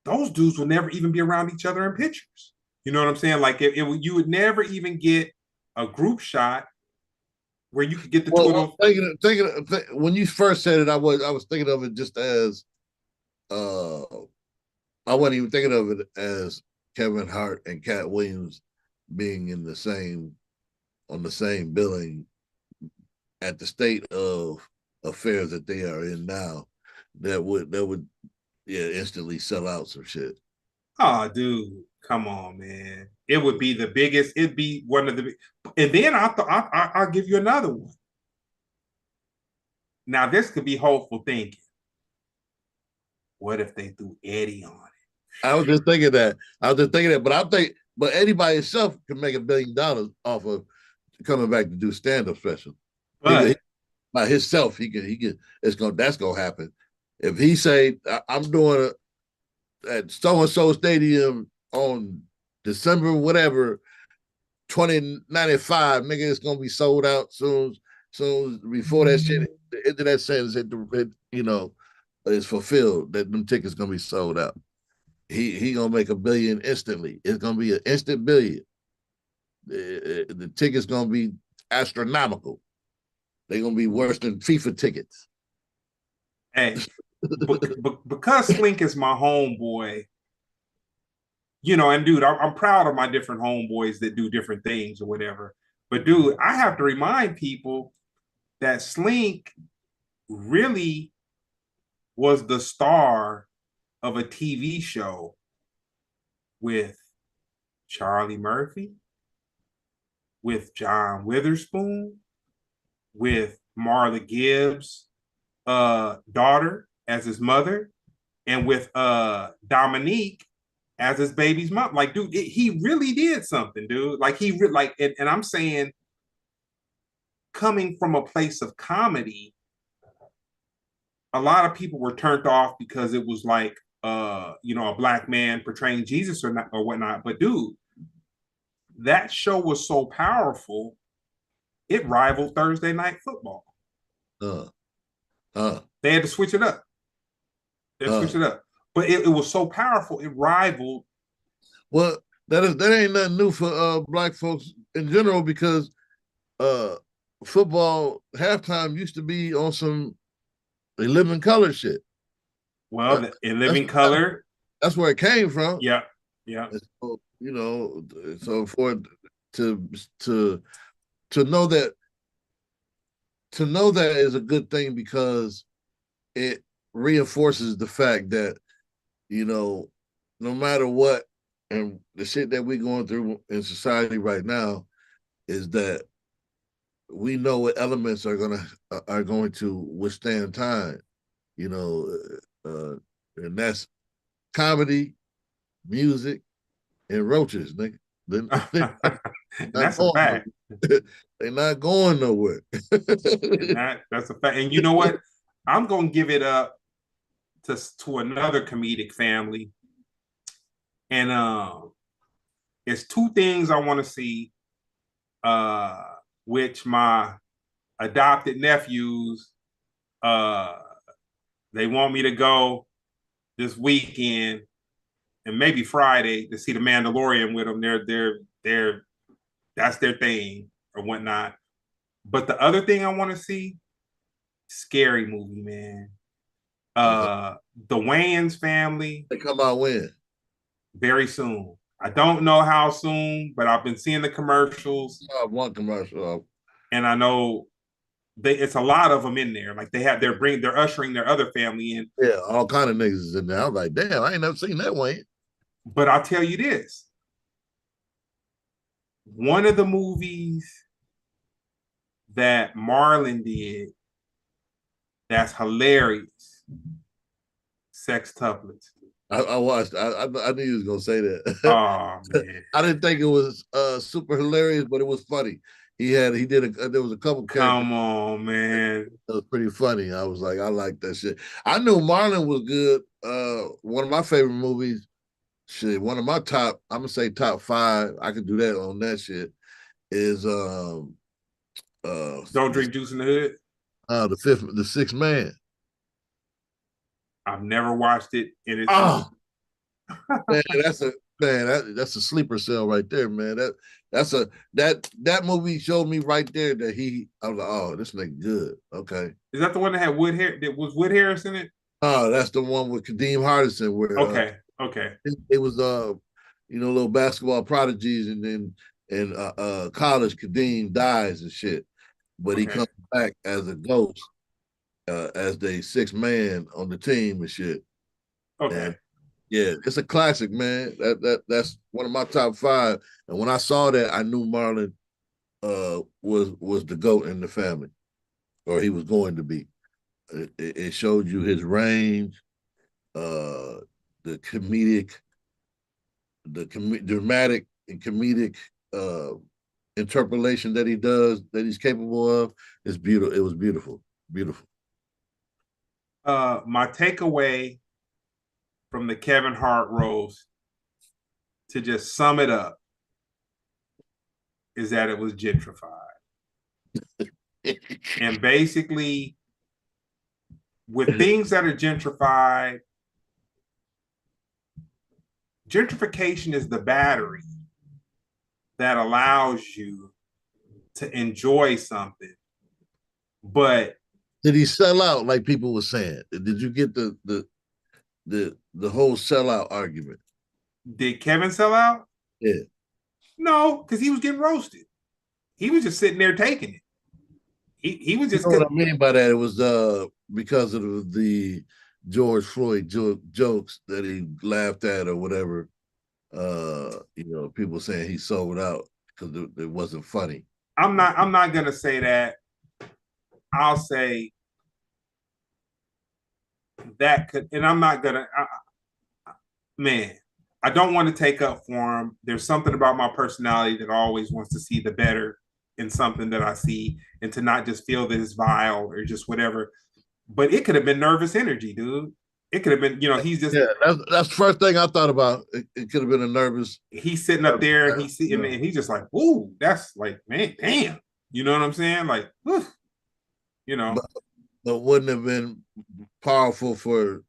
those dudes will never even be around each other in pictures. You know what I'm saying? Like you would never even get a group shot where you could get the two of those. When you first said it, I was thinking of it just as uh I wasn't even thinking of it as Kevin Hart and Cat Williams being in the same on the same billing at the state of affairs that they are in now. That would yeah instantly sell out some shit. Oh, dude, come on, man! It would be the biggest. It'd be one of the. And then I thought I'll give you another one. Now this could be hopeful thinking. What if they threw Eddie on it? I was just thinking that. But but Eddie by himself can make $1 billion off of coming back to do stand up special. He But by himself, he can. That's gonna happen. If he say I'm doing it at so and so stadium on December whatever 2095, nigga, it's gonna be sold out soon. Soon before that shit, the end of that sentence, is fulfilled. That them tickets gonna be sold out. He gonna make $1 billion instantly. It's gonna be an instant billion. The tickets gonna be astronomical. They're gonna be worse than FIFA tickets. hey, because Slink is my homeboy, you know, and dude, I'm proud of my different homeboys that do different things or whatever. But dude, I have to remind people that Slink really was the star of a TV show with Charlie Murphy, with John Witherspoon, with Marla Gibbs' daughter as his mother, and with Dominique as his baby's mom. Like, dude, he really did something, dude. Like, and I'm saying, coming from a place of comedy, a lot of people were turned off because it was like, a black man portraying Jesus or not or whatnot. But dude, that show was so powerful, it rivaled Thursday Night Football. Uh, uh, They had to switch it up. They had to switch uh. it up. But it was so powerful, it rivaled. Well, that ain't nothing new for black folks in general because uh football halftime used to be on some they live in color shit. Well, Uh, in that's living color. that's where it came from. Yeah, yeah. And so, so for to to to know that is a good thing because it reinforces the fact that no matter what and the shit that we're going through in society right now is that we know what elements are going to withstand time, you know, and that's comedy, music, and roaches, nigga. They're not That's a going fact. nowhere. They're not going nowhere. And that's a fact. And you know what? I'm gonna give it up to another comedic family. And it's two things I want to see, uh, which my adopted nephews uh they want me to go this weekend and maybe Friday to see the Mandalorian with them. They're that's their thing or whatnot. But the other thing I want to see, scary movie, man. Okay. The Wayans family, They come out when? very soon. I don't know how soon, but I've been seeing the commercials, One commercial. and I know it's a lot of them in there. Like they're ushering their other family in. Yeah, all kind of niggas is in there. I was like, damn, I ain't never seen that Wayne. But I'll tell you this: one of the movies that Marlon did that's hilarious, Sextuplets. I watched. I knew you was gonna say that. Oh man, I didn't think it was super hilarious, but it was funny. There was a couple characters come on, man. that was pretty funny. I was like, I like that shit. I knew Marlon was good. One of my favorite movies, shit, one of my I'm gonna say top five. I could do that on that shit. Is Don't drink juice in the hood. the Sixth Man. I've never watched it, and it's Oh, Man, that's a sleeper cell right there, man. That's a that movie showed me right there that I was like, oh, this nigga good. Okay. Is that the one that had Wood Hair? That was Wood Harris in it? Oh, that's the one with Kadeem Hardison where Okay, okay, it was little basketball prodigies and then in college Kadeem dies and shit. But he okay, comes back as a ghost, as the sixth man on the team and shit. And okay. yeah, it's a classic, man. That's one of my top five. And when I saw that, I knew Marlon was the GOAT in the family, or he was going to be. It showed you his range, uh, the dramatic and comedic uh, interpolation that he does, that he's capable of, is beautiful. It was beautiful, beautiful. My takeaway from the Kevin Hart roast, to just sum it up, is that it was gentrified. And basically, with things that are gentrified, gentrification is the battery that allows you to enjoy something. But Did he sell out like people were saying? Did you get the whole sellout argument? did Kevin sell out? Yeah. No, because he was getting roasted. He was just sitting there taking it. He was You just know what I mean by that? It was because of the George Floyd jokes that he laughed at or whatever. People saying he sold out because it wasn't funny. I'm not gonna say that. I'll say that could, and I'm not gonna. Man, I don't want to take up for him. There's something about my personality that always wants to see the better in something that I see, and to not just feel that it's vile or just whatever. But it could have been nervous energy, dude. It could have been, he's just, Yeah, that's the first thing I thought about. It could have been a nervous. he's sitting up there and he's sitting and he's just like, ooh, that's like, man, damn. You know what I'm saying? Like, whew, you know. But, but wouldn't have been powerful for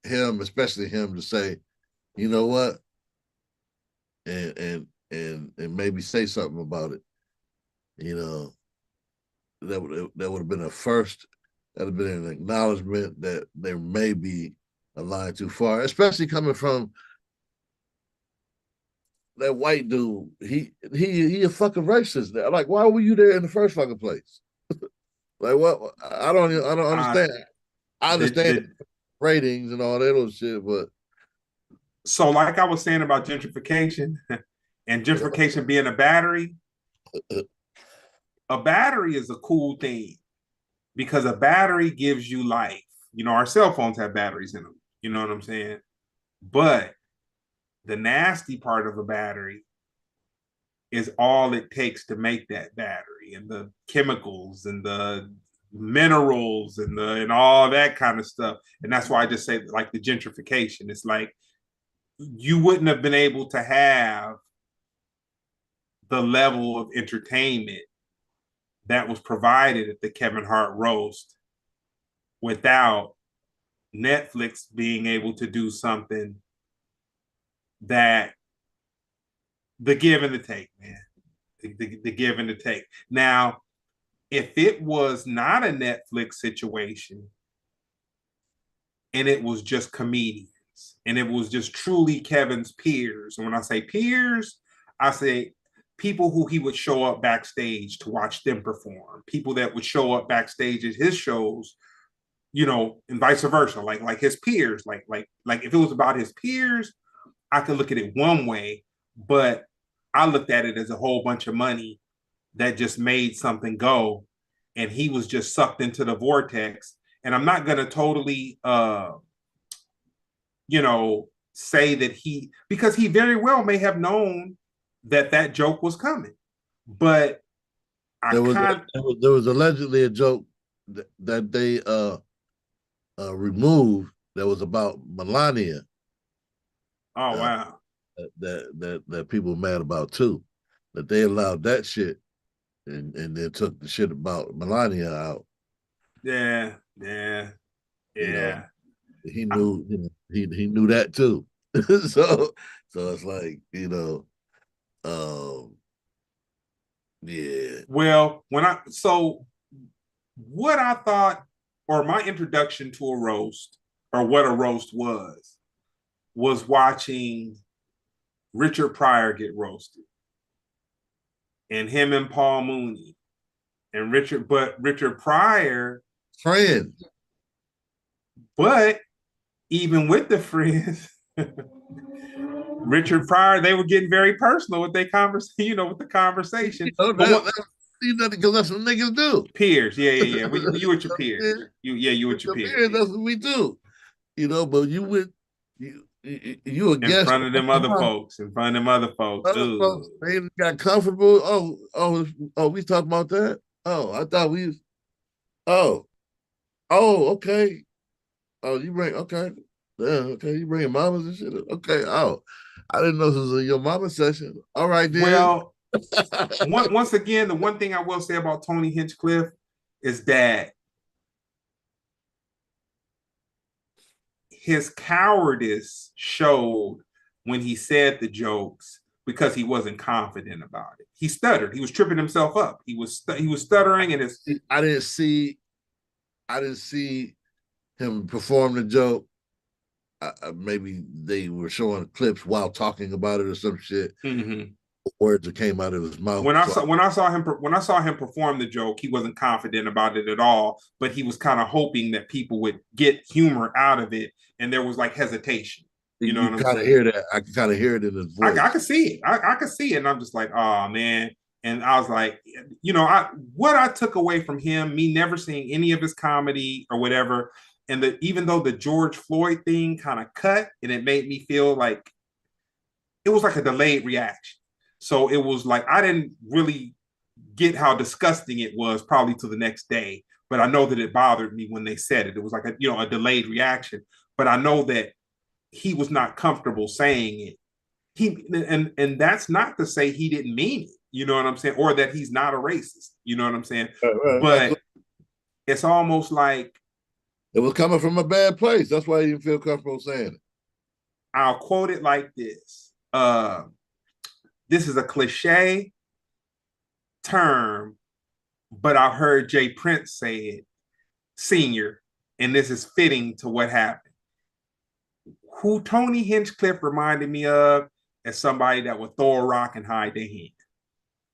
him, especially him, to say, you know what, and maybe say something about it. You know, that would have been a first. That would have been an acknowledgement that there may be a line too far, especially coming from that white dude. He a fucking racist. Like, why were you there in the first fucking place? Like, what? I don't Uh, understand. I the understand the ratings and all that little shit, but so like I was saying about gentrification and gentrification being a battery is a cool thing because a battery gives you life. Our cell phones have batteries in them. You know what I'm saying? But the nasty part of a battery is all it takes to make that battery, and the chemicals and the minerals and all that kind of stuff. And that's why I just say, like, the gentrification. It's like you wouldn't have been able to have the level of entertainment that was provided at the Kevin Hart roast without Netflix being able to do something that, the give and the take, man. The give and the take. Now, if it was not a Netflix situation and it was just comedians and it was just truly Kevin's peers, and when I say peers, I say people who he would show up backstage to watch them perform, people that would show up backstage at his shows, and vice versa, like his peers, like if it was about his peers, I could look at it one way, but I looked at it as a whole bunch of money that just made something go, and he was just sucked into the vortex. And I'm not going to totally say that because he very well may have known that that joke was coming, but I there was can't. there was allegedly a joke that they removed that was about Melania, Oh uh, wow. that people were mad about too. That they allowed that shit and then took the shit about Melania out. Yeah, yeah, You know, yeah. he I, knew he knew that too. so so it's like, um, yeah. Well, what I thought, or my introduction to a roast, or what a roast was watching Richard Pryor get roasted, and him and Paul Mooney and Richard Pryor, Friend. but even with the friends, Richard Pryor, they were getting very personal with their conversation, with the conversation. But what Because that's what niggas do. peers? Yeah, yeah, yeah. You with your peers. You with your peers. That's what we do. But you a In guest. front of them other folks. In front of them other folks. Other Ooh. folks, they got comfortable. Oh, we talking about that? Oh, I thought we was, oh, okay. Oh, you bring, okay. Yeah, okay, you bring mamas and shit. Okay, oh. I didn't know this was your mama session. All right then. Well, once again, the one thing I will say about Tony Hinchcliffe is that his cowardice showed when he said the jokes because he wasn't confident about it. He stuttered. He was tripping himself up. He was stuttering, and his I didn't see him perform the joke. Maybe they were showing clips while talking about it or some shit. mm-hmm. Words that came out of his mouth. When I saw him perform the joke, he wasn't confident about it at all. But he was kind of hoping that people would get humor out of it, and there was like hesitation. You know what I'm kind of saying? hear that. I can kind of hear it in his voice. I could see it. I could see it, and I'm just like, oh man. And I was like, what I took away from him, me never seeing any of his comedy or whatever, and that even though the George Floyd thing kind of cut, and it made me feel like it was like a delayed reaction. So it was like I didn't really get how disgusting it was probably to the next day, but I know that it bothered me when they said it. It was like a delayed reaction, but I know that he was not comfortable saying it. And that's not to say he didn't mean it, you know what I'm saying, or that he's not a racist, you know what I'm saying. Right. But it's almost like It was coming from a bad place. That's why he didn't feel comfortable saying it. I'll quote it like this. This is a cliche term, but I've heard Jay Prince say it, senior, and this is fitting to what happened. Who Tony Hinchcliffe reminded me of as somebody that would throw a rock and hide their hand.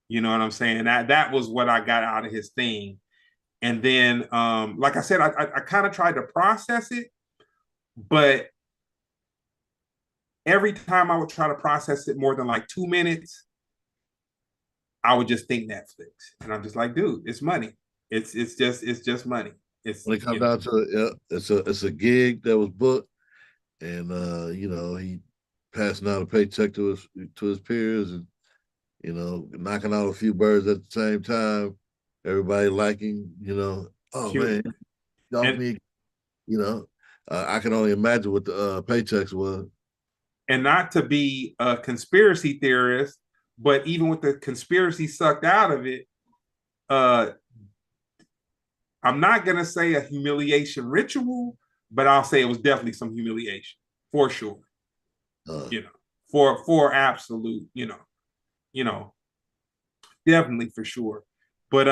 You know what I'm saying? That was what I got out of his thing. And then, like I said, I kind of tried to process it, but every time I would try to process it more than like 2 minutes, I would just think Netflix, and I'm just like, dude, it's money. It's just money. It's When it comes down to it, yeah, it's a gig that was booked, and he passing out a paycheck to his peers, and knocking out a few birds at the same time. Everybody liking, oh cute. man, off And me, I can only imagine what the paychecks was. and not to be a conspiracy theorist, but even with the conspiracy sucked out of it, uh, I'm not gonna say a humiliation ritual, but I'll say it was definitely some humiliation for sure. Uh, You know, for absolute, you know, definitely for sure. But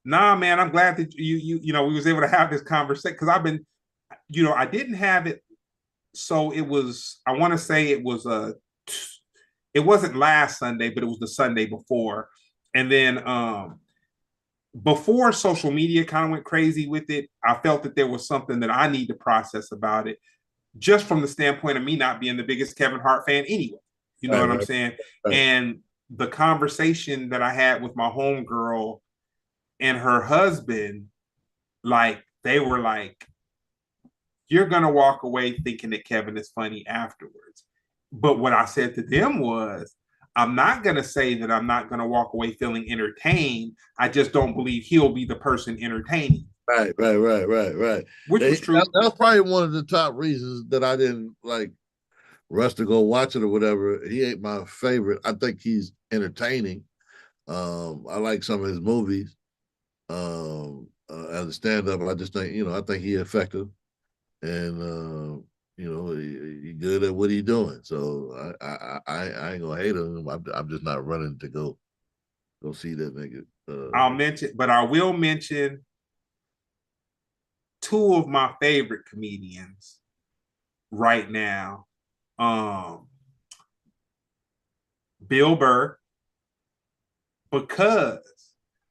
nah, man, I'm glad that we was able to have this conversation because I've been, I didn't have it, so it was. I want to say it wasn't last Sunday, but it was the Sunday before, and then before social media kind of went crazy with it, I felt that there was something that I need to process about it, just from the standpoint of me not being the biggest Kevin Hart fan anyway. You know right, what I'm right, saying? right. And the conversation that I had with my homegirl and her husband, like they were like, "You're gonna walk away thinking that Kevin is funny afterwards." But what I said to them was, I'm not going to say that I'm not going to walk away feeling entertained. I just don't believe he'll be the person entertaining, Right. which was true. That's probably one of the top reasons that I didn't like Russ to go watch it or whatever. He ain't my favorite. I think he's entertaining. I like some of his movies. As a stand-up, I just think, I think he's effective. And he good at what he doing. So I ain't gonna hate on him. I'm just not running to go see that nigga. I will mention two of my favorite comedians right now. Um, Bill Burr, because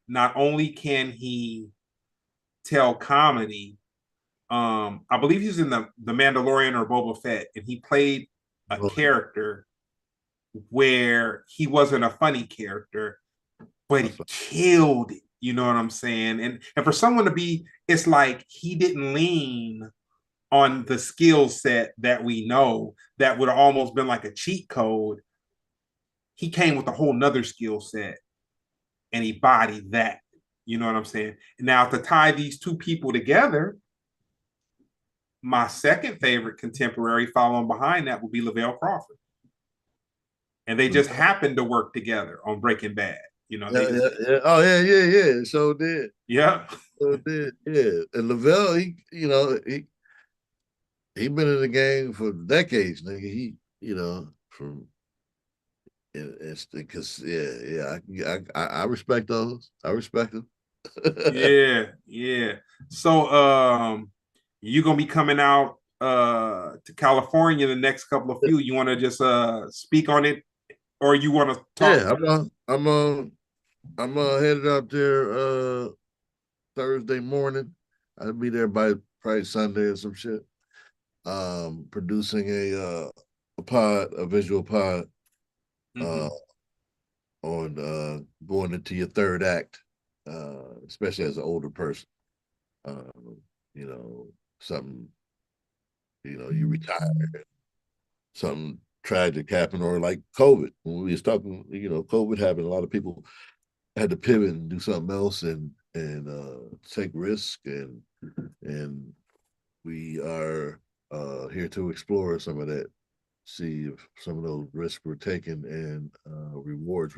not only can he tell comedy, I believe he's in the Mandalorian or Boba Fett, and he played a character where he wasn't a funny character, but he killed it. You know what I'm saying? And for someone to be, it's like he didn't lean on the skill set that we know that would have almost been like a cheat code. He came with a whole nother skill set and he bodied that. You know what I'm saying? Now to tie these two people together, my second favorite contemporary following behind that would be Lavelle Crawford. And they just happened to work together on Breaking Bad. You know, they just yeah. Oh yeah. So did. yeah. So did. Yeah. And Lavelle, he been in the game for decades, nigga. From it's because I respect those. I respect them. Yeah, yeah. So you're gonna be coming out to California the next couple of few. You wanna just speak on it or you wanna talk? Yeah, I'm headed out there Thursday morning. I'll be there by probably Sunday or some shit. Producing a visual pod uh Mm-hmm. on going into your third act, especially as an older person. You know, something, you retire, something tragic happened, or like COVID. When we was talking, COVID happened, a lot of people had to pivot and do something else and take risk and we are here to explore some of that, see if some of those risks were taken and rewards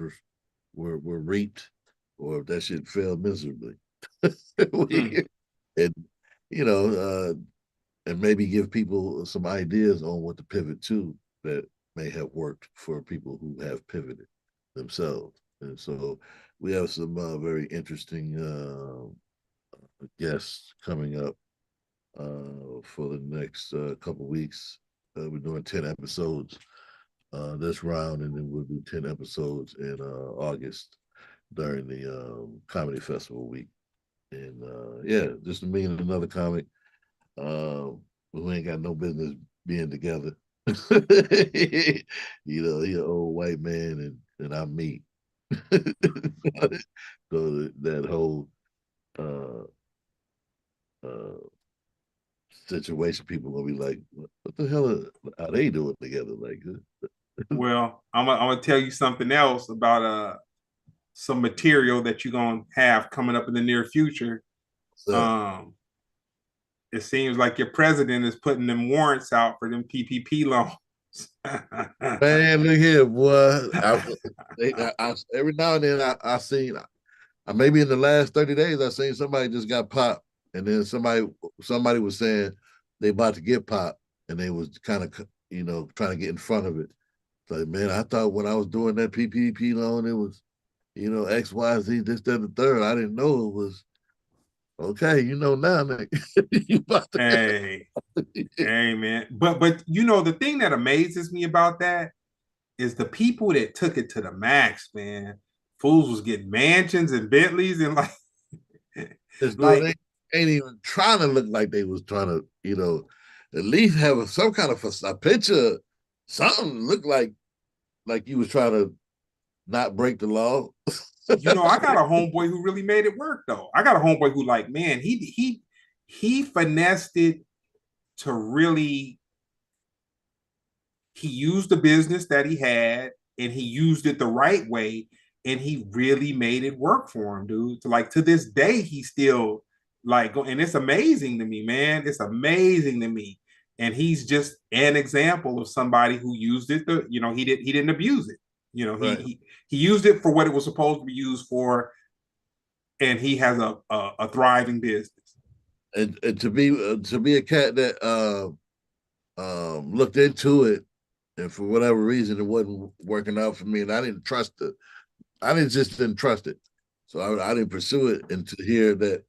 were reaped, or if that shit failed miserably. Mm. and you know, and maybe give people some ideas on what to pivot to that may have worked for people who have pivoted themselves. And so we have some very interesting guests coming up for the next couple weeks. We're doing 10 episodes this round, and then we'll do 10 episodes in August during the comedy festival week. And yeah, just me and another comic who ain't got no business being together. He an old white man and I'm me. So that whole uh, uh, situation, people gonna be like, "What the hell are they doing together?" Like, Well, I'm gonna tell you something else about some material that you're gonna have coming up in the near future. so, Um, it seems like your president is putting them warrants out for them PPP loans. man, look here, boy. Every now and then I seen, maybe in the last 30 days, I seen somebody just got popped, and then somebody was saying they about to get popped, and they was kind of trying to get in front of it. It's like, man, I thought when I was doing that PPP loan, it was X, Y, Z, this, that, and the third. I didn't know it was okay. Now, Nick. You about to Hey, hey, man. But the thing that amazes me about that is the people that took it to the max, man. Fools was getting mansions and Bentleys and like, It's not, they like ain't even trying to look like they was trying to, at least have some kind of a picture, something look like you was trying to not break the law. I got a homeboy who really made it work though. I got a homeboy who like, man, he finessed it to really he used the business that he had and he used it the right way and he really made it work for him, dude. To this day, he still and it's amazing to me, man. It's amazing to me. And he's just an example of somebody who used it he didn't abuse it. Right. He used it for what it was supposed to be used for, and he has a thriving business. And to be a cat that looked into it, and for whatever reason, it wasn't working out for me, and I didn't trust it. I didn't trust it, so I didn't pursue it. And to hear that,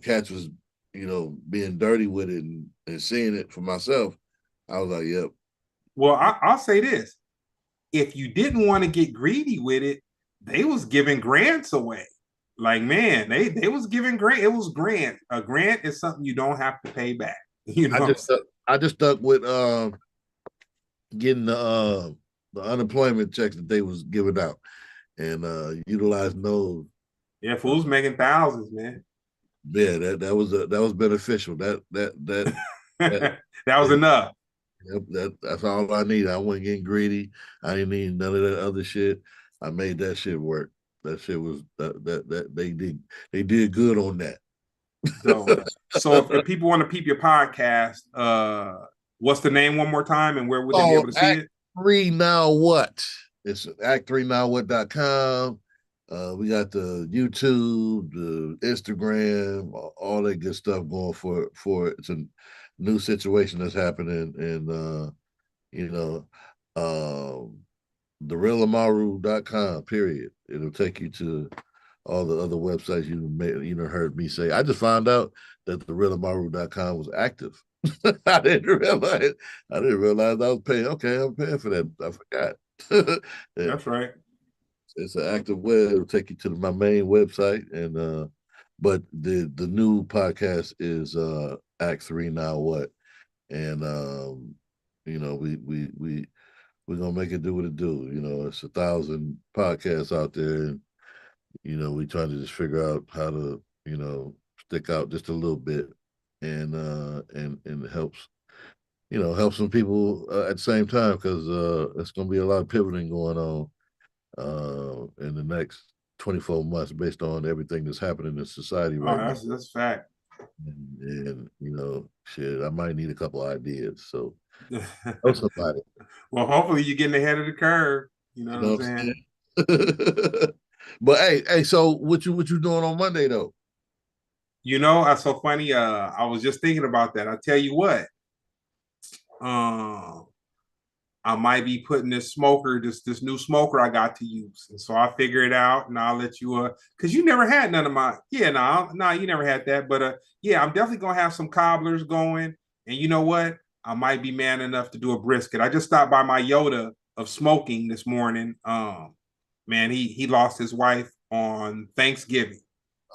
Cats was, being dirty with it and seeing it for myself, I was like, yep. Well, I'll say this: if you didn't want to get greedy with it, they was giving grants away. Like, man, they was giving grant. It was grant. A grant is something you don't have to pay back. You know I what I'm just saying? I just stuck with getting the unemployment checks that they was giving out, and utilizing those. Yeah, fools making thousands, man. Yeah, that was beneficial. That That was yeah, enough. that's all I need. I wasn't getting greedy. I didn't need none of that other shit. I made that shit work. That shit was that they did good on that. So if people want to peep your podcast, what's the name one more time and where would they be Oh, able to see Act it? Three Now What? It's act3nowwhat.com. We got the YouTube, the Instagram, all that good stuff going for it. It's a new situation that's happening, and you know, um, therealamaru.com. Period. It'll take you to all the other websites heard me say. I just found out that therealamaru.com was active. I didn't realize. I didn't realize I was paying. Okay, I'm paying for that. I forgot. Yeah, That's right. it's an active web. It'll take you to my main website, and but the new podcast is Act Three Now What, and we're gonna make it do what it do. It's 1,000 podcasts out there, and we trying to just figure out how to stick out just a little bit, and it help some people at the same time, because it's going to be a lot of pivoting going on in the next 24 months based on everything that's happening in society Oh, right now. that's fact. And shit, I might need a couple ideas. So know somebody. Well, hopefully you're getting ahead of the curve. You know what You I'm know what saying? I'm saying? But hey, so what you doing on Monday though? That's so funny. I was just thinking about that. I tell you what, um, I might be putting this new smoker I got to use. And so I figure it out and I'll let you because you never had none of my no, you never had that. But yeah, I'm definitely gonna have some cobblers going. And you know what? I might be man enough to do a brisket. I just stopped by my Yoda of smoking this morning. Man, he lost his wife on Thanksgiving.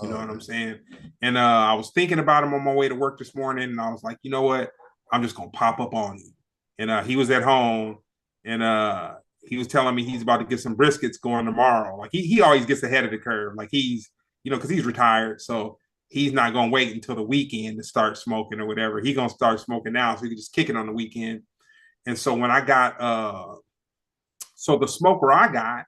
You know Oh what I'm man. saying? And I was thinking about him on my way to work this morning, and I was like, you know what? I'm just gonna pop up on him. And he was at home, and he was telling me he's about to get some briskets going tomorrow. Like he always gets ahead of the curve. Like he's because he's retired, so he's not gonna wait until the weekend to start smoking or whatever. He's gonna start smoking now, so he can just kick it on the weekend. And so when I got so the smoker I got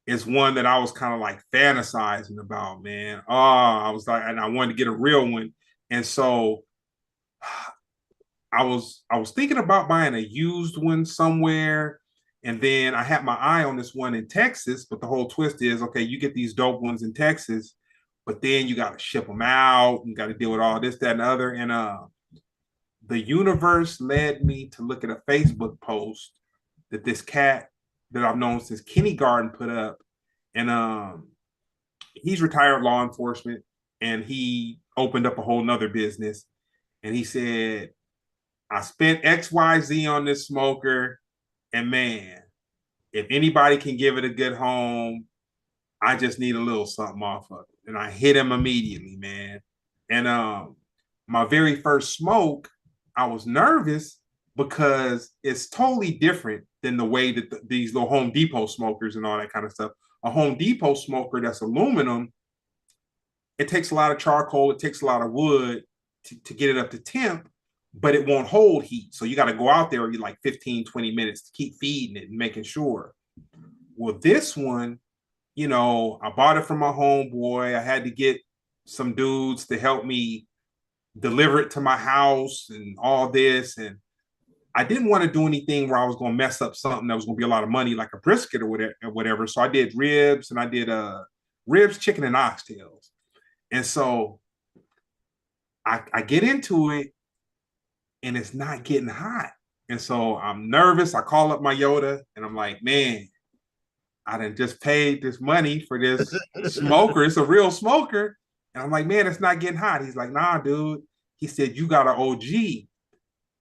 is one that I was kind of like fantasizing about, man. Oh, I was like, and I wanted to get a real one. And so I was thinking about buying a used one somewhere. And then I had my eye on this one in Texas, but the whole twist is okay, you get these dope ones in Texas, but then you got to ship them out and got to deal with all this, that, and the other. And the universe led me to look at a Facebook post that this cat that I've known since kindergarten put up. And he's retired law enforcement and he opened up a whole nother business. And he said, I spent XYZ on this smoker, and man, if anybody can give it a good home, I just need a little something off of it. And I hit him immediately, man. And my very first smoke, I was nervous because it's totally different than the way that these little Home Depot smokers and all that kind of stuff. A Home Depot smoker that's aluminum, it takes a lot of charcoal, it takes a lot of wood to get it up to temp, but it won't hold heat. So you got to go out there every like 15, 20 minutes to keep feeding it and making sure. Well, this one, I bought it from my homeboy. I had to get some dudes to help me deliver it to my house and all this. And I didn't want to do anything where I was going to mess up something that was going to be a lot of money, like a brisket or whatever. So I did ribs and I did ribs, chicken, and oxtails. And so I get into it, and it's not getting hot. And so I'm nervous. I call up my Yoda and I'm like, man, I done just paid this money for this smoker. It's a real smoker. And I'm like, man, it's not getting hot. He's like, nah, dude. He said, you got an OG.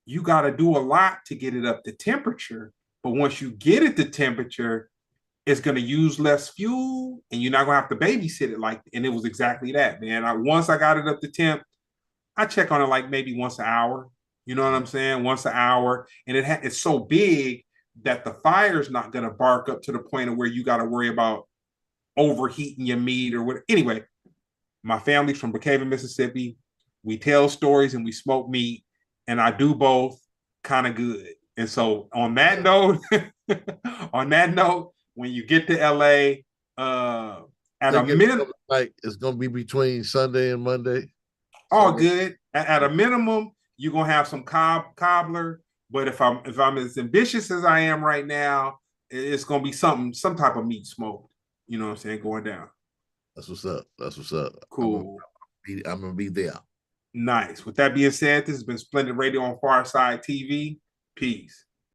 You got to do a lot to get it up to temperature. But once you get it to temperature, it's going to use less fuel and you're not going to have to babysit it like, and it was exactly that, man. Once I got it up to temp, I check on it like maybe once an hour. You know what I'm saying? Once an hour. And it's so big that the fire's not going to bark up to the point of where you got to worry about overheating your meat or what. Anyway, my family's from Brookhaven, Mississippi. We tell stories and we smoke meat, and I do both kind of good. And so on that note, on that note, when you get to LA, at a minimum, like it's gonna be between Sunday and Monday. all Sunday. good. At a minimum, you're gonna have some cobbler. But if I'm as ambitious as I am right now, it's gonna be some type of meat smoked. You know what I'm saying? Going down. That's what's up. That's what's up. Cool. I'm gonna be there. Nice. With that being said, this has been Splendid Radio on Farside TV. Peace.